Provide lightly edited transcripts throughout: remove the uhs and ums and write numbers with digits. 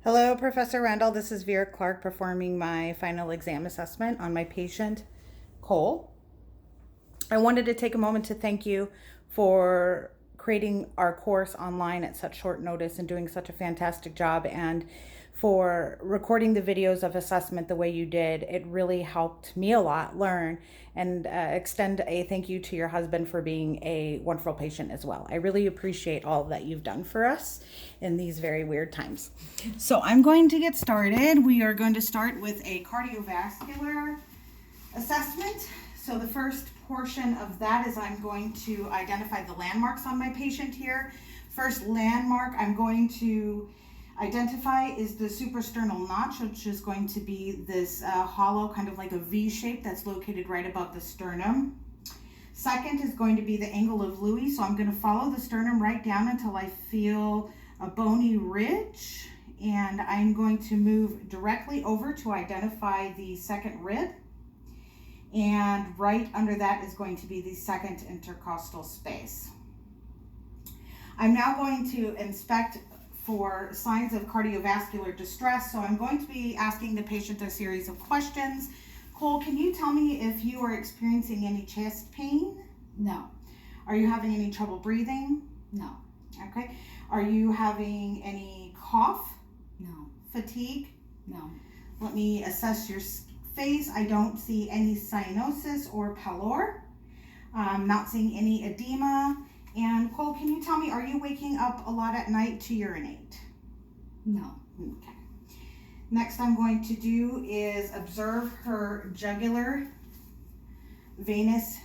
Hello, Professor Randall. This is Vera Clark performing my final exam assessment on my patient, Cole. I wanted to take a moment to thank you for creating our course online at such short notice and doing such a fantastic job, and for recording the videos of assessment the way you did. It really helped me a lot learn, and extend a thank you to your husband for being a wonderful patient as well. I really appreciate all that you've done for us in these very weird times. So I'm going to get started. We are going to start with a cardiovascular assessment. So the first portion of that is I'm going to identify the landmarks on my patient here. First landmark I'm going to identify is the suprasternal notch, which is going to be this hollow, kind of like a V shape that's located right above the sternum. Second is going to be the angle of Louis. So I'm going to follow the sternum right down until I feel a bony ridge, and I'm going to move directly over to identify the second rib. And right under that is going to be the second intercostal space. I'm now going to inspect for signs of cardiovascular distress. So I'm going to be asking the patient a series of questions. Cole, can you tell me if you are experiencing any chest pain? No. Are you having any trouble breathing? No. Okay. Are you having any cough? No. Fatigue? No. Let me assess your face. I don't see any cyanosis or pallor. Not seeing any edema. And Cole, can you tell me, are you waking up a lot at night to urinate? No. Okay. Next I'm going to do is observe her jugular venous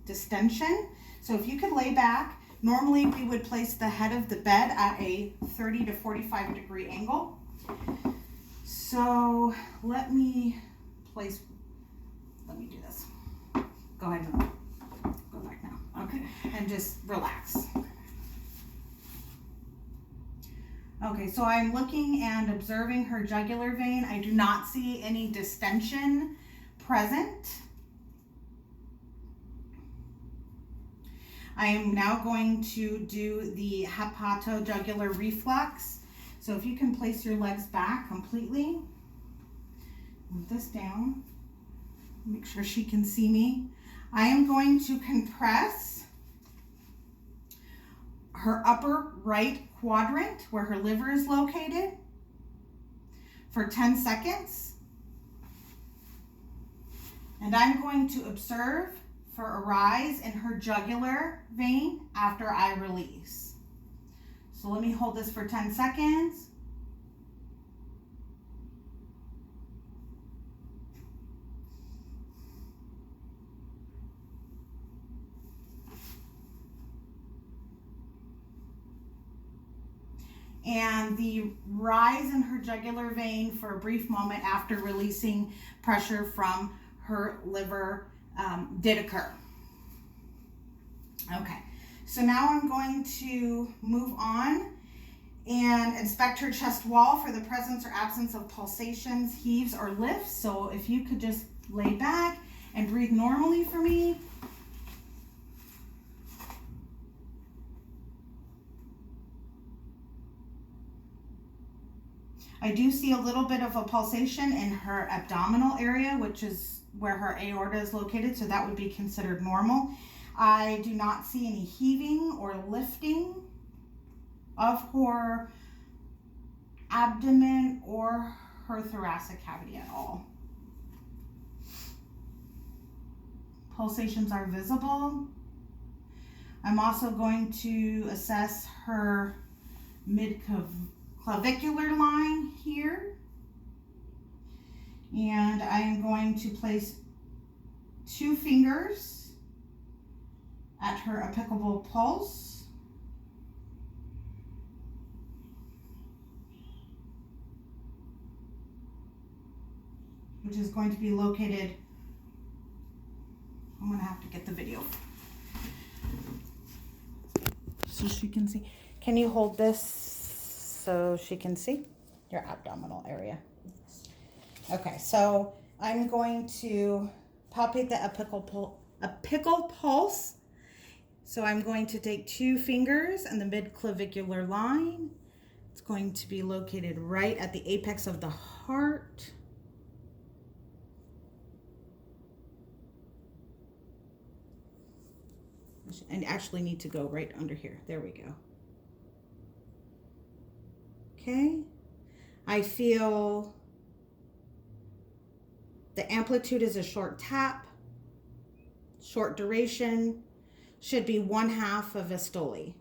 distension. So if you could lay back, normally we would place the head of the bed at a 30 to 45 degree angle. So let me do this. Go ahead and go back now. Okay. And just relax. Okay, so I'm looking and observing her jugular vein. I do not see any distension present. I am now going to do the hepatojugular reflex. So if you can place your legs back completely, move this down, make sure she can see me. I am going to compress her upper right quadrant where her liver is located for 10 seconds. And I'm going to observe for a rise in her jugular vein after I release. So let me hold this for 10 seconds. And the rise in her jugular vein for a brief moment after releasing pressure from her liver did occur. Okay, so now I'm going to move on and inspect her chest wall for the presence or absence of pulsations, heaves, or lifts. So if you could just lay back and breathe normally for me. I do see a little bit of a pulsation in her abdominal area, which is where her aorta is located, so that would be considered normal. I do not see any heaving or lifting of her abdomen or her thoracic cavity at all. Pulsations are visible. I'm also going to assess her mid-clavicular line here. And I am going to place 2 fingers at her apical pulse. Which is going to be located, I'm going to have to get the video so she can see. Can you hold this so she can see your abdominal area? Okay, so I'm going to palpate the apical pulse. So I'm going to take 2 fingers and the mid-clavicular line It's going to be located right at the apex of the heart. And actually need to go right under here. There we go. Okay. I feel the amplitude is a short tap, short duration, should be 1/2 of a stole.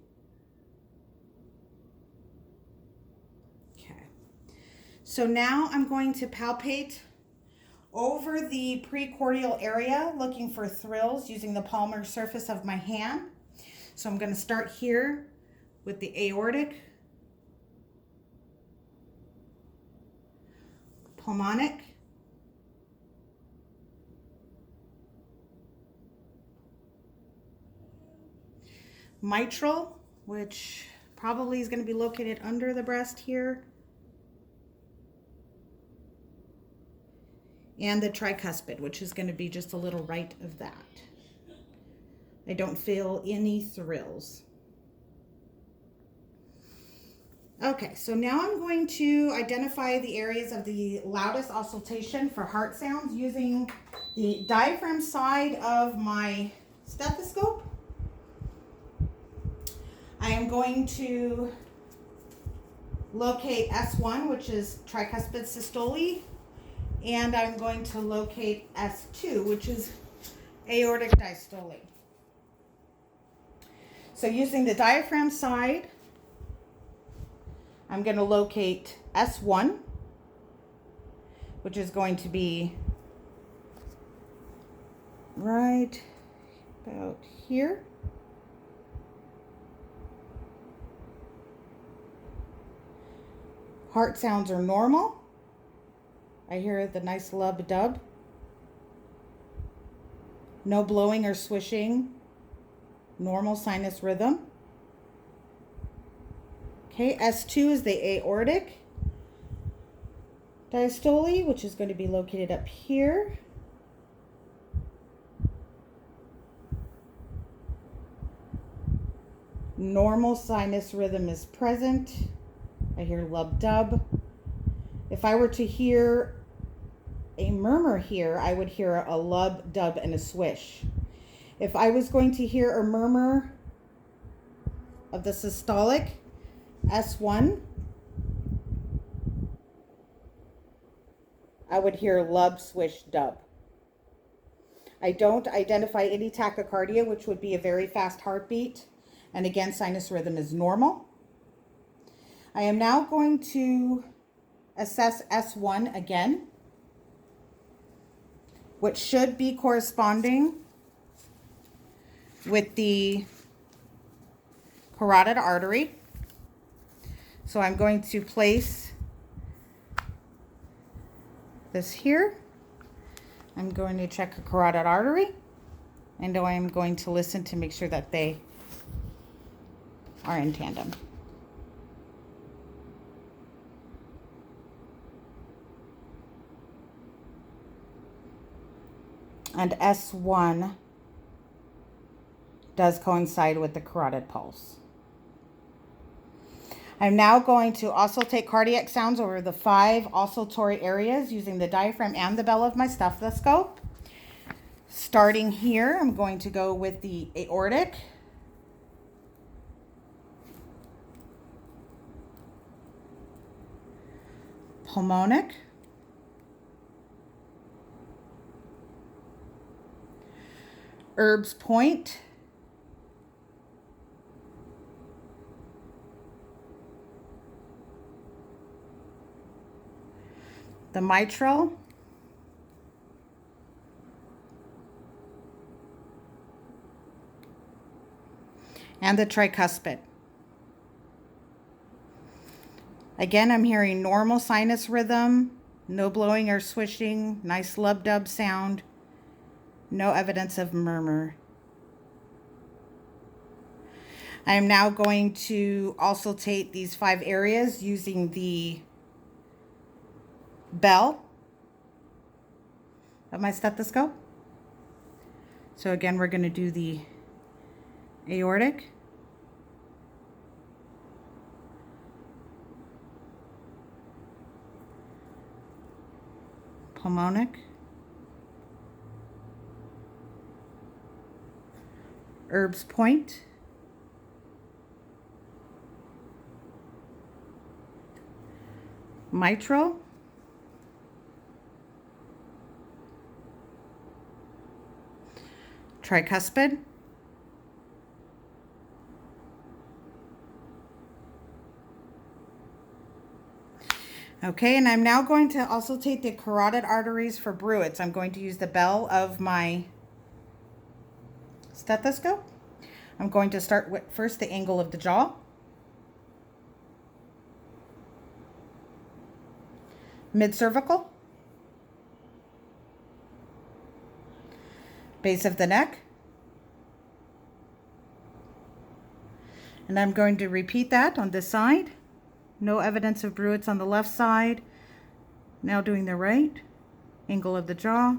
Okay. So now I'm going to palpate over the precordial area, looking for thrills using the palmar surface of my hand. So I'm going to start here with the aortic, pulmonic, mitral, which probably is going to be located under the breast here, and the tricuspid, which is going to be just a little right of that. I don't feel any thrills. Okay, so now I'm going to identify the areas of the loudest auscultation for heart sounds using the diaphragm side of my stethoscope. I am going to locate S1, which is tricuspid systole, and I'm going to locate S2, which is aortic diastole. So using the diaphragm side, I'm going to locate S1, which is going to be right about here. Heart sounds are normal. I hear the nice lub dub. No blowing or swishing. Normal sinus rhythm. Okay, S2 is the aortic diastole, which is going to be located up here. Normal sinus rhythm is present. I hear lub dub. If I were to hear a murmur here, I would hear a lub dub and a swish. If I was going to hear a murmur of the systolic, S1, I would hear lub, swish, dub. I don't identify any tachycardia, which would be a very fast heartbeat. And again, sinus rhythm is normal. I am now going to assess S1 again, which should be corresponding with the carotid artery. So I'm going to place this here. I'm going to check a carotid artery, and I am going to listen to make sure that they are in tandem. And S1 does coincide with the carotid pulse. I'm now going to also take cardiac sounds over the 5 oscillatory areas using the diaphragm and the bell of my stethoscope. Starting here, I'm going to go with the aortic, pulmonic, Erb's point, the mitral, and the tricuspid. Again, I'm hearing normal sinus rhythm, no blowing or swishing, nice lub dub sound, no evidence of murmur. I am now going to auscultate these 5 areas using the bell of my stethoscope. So again, we're going to do the aortic, pulmonic, Herbs Point, mitral, tricuspid, okay, and I'm now going to also take the carotid arteries for Bruit's. I'm going to use the bell of my stethoscope. I'm going to start with first the angle of the jaw, mid-cervical, base of the neck, and I'm going to repeat that on this side. No evidence of Bruit's on the left side. Now doing the right, angle of the jaw,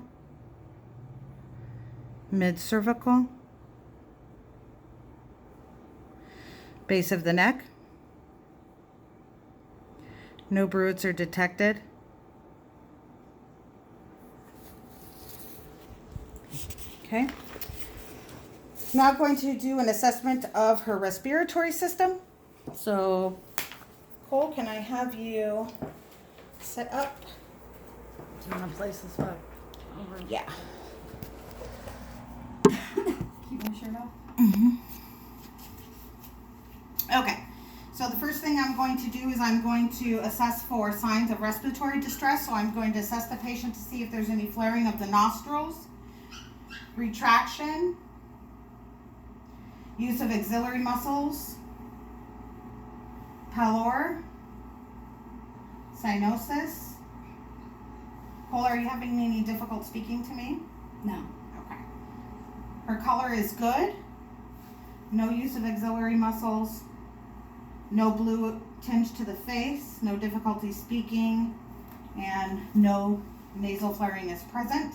mid-cervical, base of the neck. No Bruit's are detected. Okay. Now I'm going to do an assessment of her respiratory system. So, Cole, can I have you set up? Do you want to place this back over? Yeah. Keep my shirt off. Okay. So the first thing I'm going to do is I'm going to assess for signs of respiratory distress. So I'm going to assess the patient to see if there's any flaring of the nostrils, retraction, use of axillary muscles, pallor, cyanosis. Cole, are you having any difficult speaking to me? No. Okay. Her color is good. No use of auxiliary muscles. No blue tinge to the face. No difficulty speaking. And no nasal flaring is present.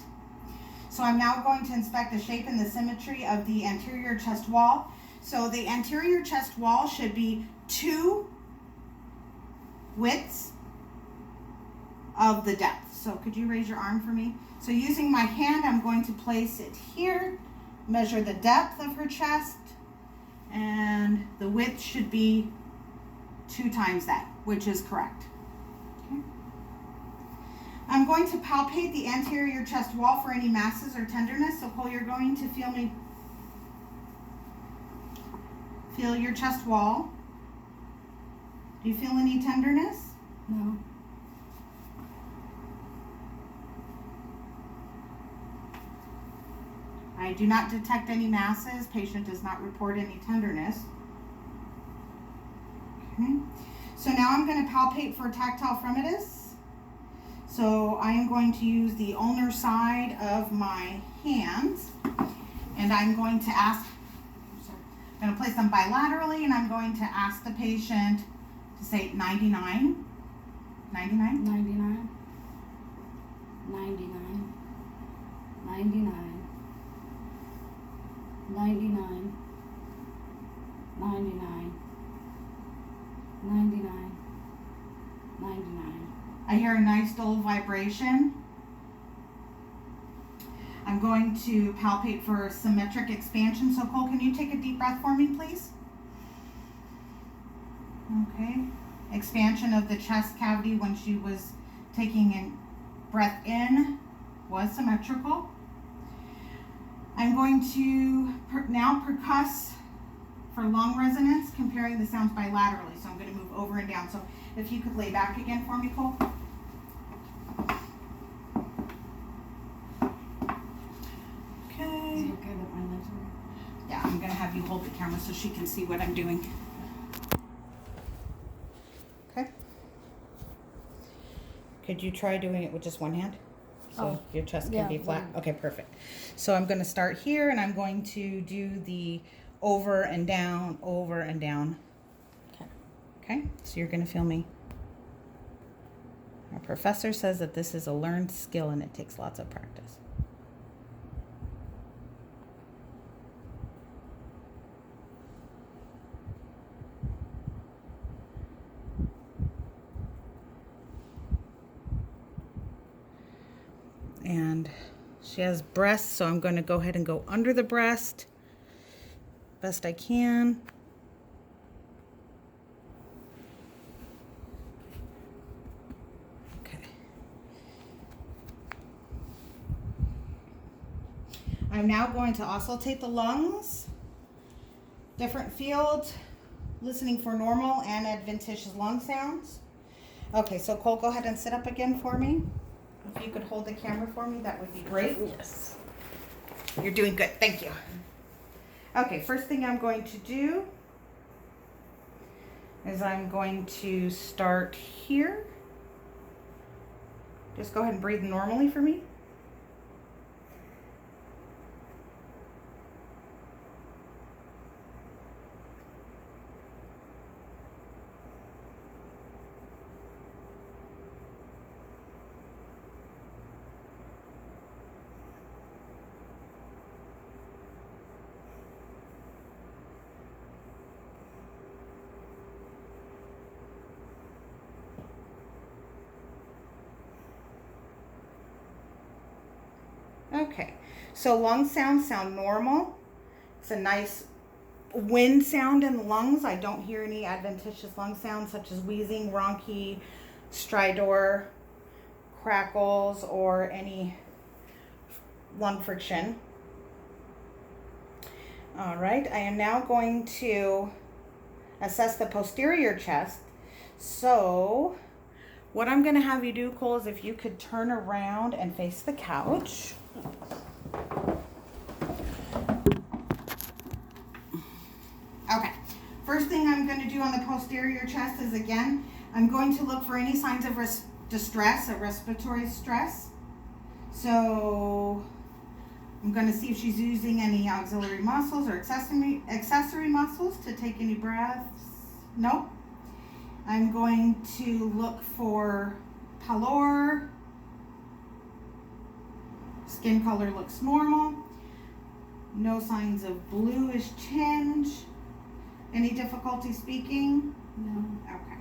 So I'm now going to inspect the shape and the symmetry of the anterior chest wall. So the anterior chest wall should be 2 widths of the depth. So could you raise your arm for me? So using my hand, I'm going to place it here, measure the depth of her chest, and the width should be 2 times that, which is correct. Okay. I'm going to palpate the anterior chest wall for any masses or tenderness. So Cole, you're going to feel your chest wall. Do you feel any tenderness? No. I do not detect any masses. Patient does not report any tenderness. Okay. So now I'm going to palpate for tactile fremitus. So I am going to use the ulnar side of my hands, and I'm going to ask, I'm going to place them bilaterally, and I'm going to ask the patient to say 99. 99? 99. 99. 99. 99. 99. 99. 99. I hear a nice dull vibration. I'm going to palpate for symmetric expansion. So Cole, can you take a deep breath for me, please? Okay. Expansion of the chest cavity when she was taking a breath in was symmetrical. I'm going to now percuss for lung resonance, comparing the sounds bilaterally. So I'm going to move over and down. So if you could lay back again for me, Cole. Is it okay that my legs are? Yeah, I'm going to have you hold the camera so she can see what I'm doing. Okay. Could you try doing it with just one hand? So your chest can yeah, be flat? one. Okay, perfect. So I'm going to start here, and I'm going to do the over and down, over and down. Okay. Okay, so you're going to feel me. Our professor says that this is a learned skill and it takes lots of practice. And she has breasts, so I'm going to go ahead and go under the breast best I can. Okay. I'm now going to auscultate the lungs, different fields, listening for normal and adventitious lung sounds. Okay, so Cole, go ahead and sit up again for me. If you could hold the camera for me, that would be great. Yes. You're doing good, thank you. Okay, first thing I'm going to do is I'm going to start here. Just go ahead and breathe normally for me. Okay, so lung sounds sound normal. It's a nice wind sound in the lungs. I don't hear any adventitious lung sounds such as wheezing, rhonchi, stridor, crackles, or any lung friction. All right, I am now going to assess the posterior chest. So what I'm going to have you do, Cole, is if you could turn around and face the couch. Okay, first thing I'm going to do on the posterior chest is, again, I'm going to look for any signs of distress, or respiratory stress. So I'm going to see if she's using any auxiliary muscles or accessory muscles to take any breaths. Nope. I'm going to look for pallor. Skin color looks normal. No signs of bluish tinge. Any difficulty speaking? No. Okay.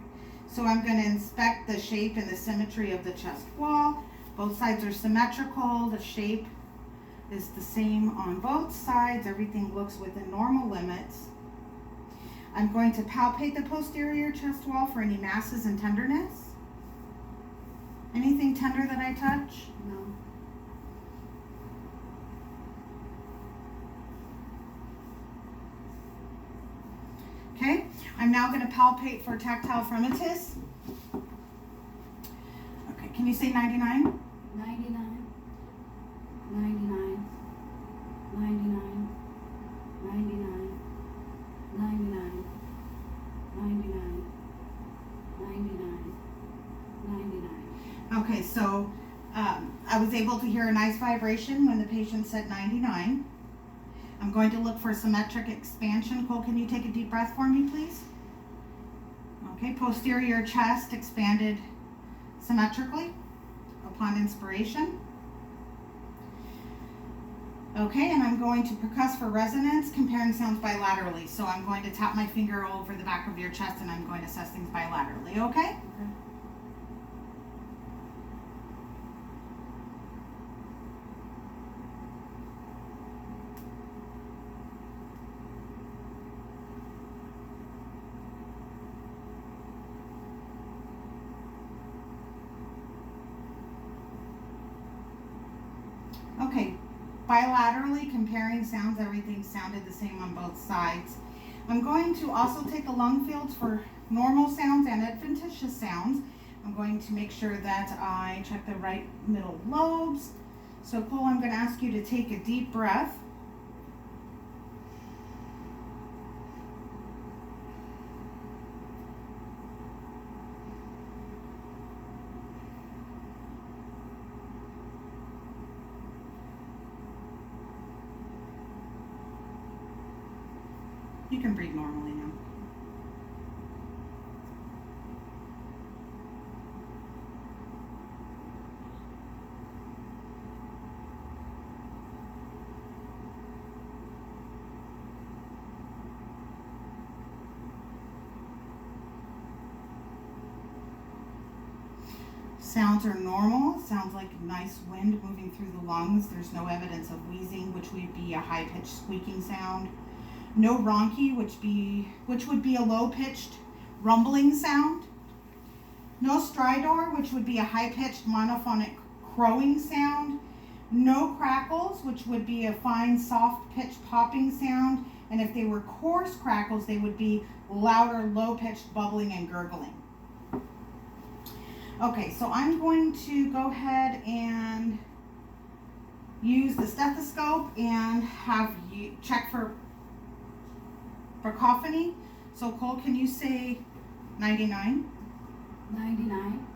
So I'm going to inspect the shape and the symmetry of the chest wall. Both sides are symmetrical. The shape is the same on both sides. Everything looks within normal limits. I'm going to palpate the posterior chest wall for any masses and tenderness. Anything tender that I touch? No. Okay, I'm now going to palpate for tactile fremitus. Okay, can you say 99? 99. 99. 99. 99. 99. 99. 99. 99. Okay, so I was able to hear a nice vibration when the patient said 99. I'm going to look for symmetric expansion. Cole, can you take a deep breath for me, please? Okay, posterior chest expanded symmetrically upon inspiration. Okay, and I'm going to percuss for resonance, comparing sounds bilaterally. So I'm going to tap my finger over the back of your chest and I'm going to assess things bilaterally, okay? Okay. Okay, bilaterally comparing sounds, everything sounded the same on both sides. I'm going to also take the lung fields for normal sounds and adventitious sounds. I'm going to make sure that I check the right middle lobes. So Cole, I'm going to ask you to take a deep breath. You can breathe normally now. Sounds are normal. Sounds like nice wind moving through the lungs. There's no evidence of wheezing, which would be a high-pitched squeaking sound. No ronchi, which would be a low-pitched rumbling sound. No stridor, which would be a high-pitched monophonic crowing sound. No crackles, which would be a fine, soft-pitched popping sound. And if they were coarse crackles, they would be louder, low-pitched bubbling and gurgling. Okay, so I'm going to go ahead and use the stethoscope and have you check for cacophony. So Cole, can you say 99? 99.